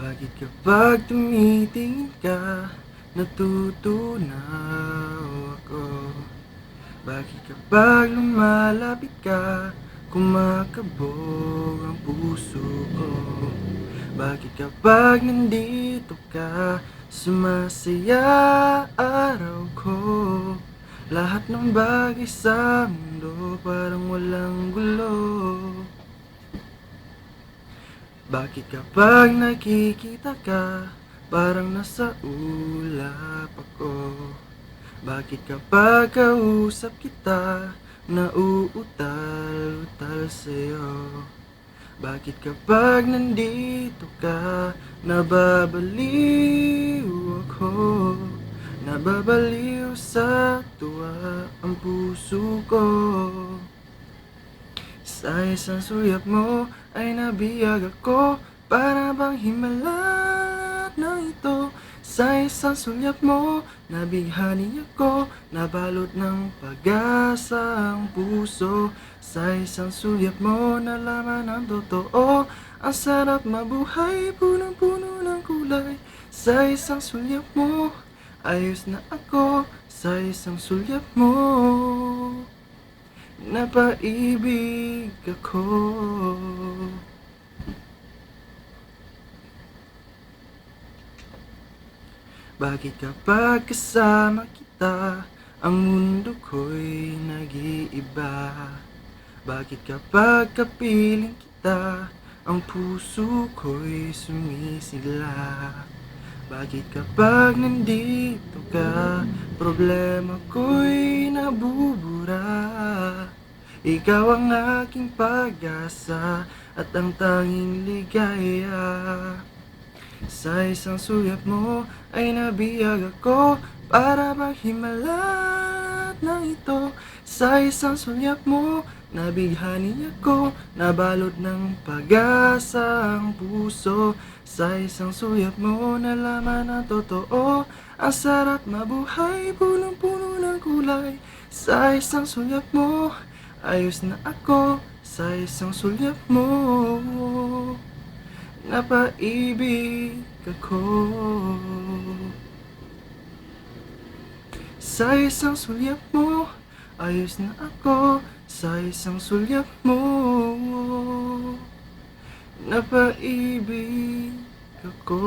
Bakit kapag tumitingin ka, natutunaw ako? Bakit kapag lumalapit ka, kumakabog ang puso ko? Bakit kapag nandito ka, sumasaya araw ko? Lahat ng bagay sa mundo parang walang gulo. Bakit kapag nakikita ka, parang nasa ulap ako? Bakit kapag kausap kita, nauutal-utal sa'yo? Bakit kapag nandito ka, nababaliw ako? Nababaliw sa tuwa ang puso ko. Sa isang suyap mo ay nabiyag ako, para bang himala na ito. Sa isang sulyap mo, nabighani ako, nabalot ng pag-asa ang puso. Sa isang sulyap mo, nalaman ang totoo, ang sarap mabuhay, punong-puno ng kulay. Sa isang sulyap mo, ayos na ako. Sa isang sulyap mo, napaibig ako. Bakit kapag kasama kita, ang mundo ko'y nag-iiba? Bakit kapag kapiling kita, ang puso ko'y sumisigla? Bakit kapag nandito ka, problema ko'y nabubura? Ikaw ang aking pag-asa at ang tanging ligaya. Sa isang suyap mo ay nabiyag ako, para bang himala na ito. Sa isang sulyap mo, nabighani ako, nabalot ng pag-asa ang puso. Sa isang suyap mo, nalaman ang totoo, ang sarap mabuhay, punong-puno ng kulay. Sa isang sulyap mo, ayos na ako. Sa isang sulyap mo, napaibig ako. Sa isang sulyap mo, ayos na ako. Sa isang sulyap mo, napaibig ako.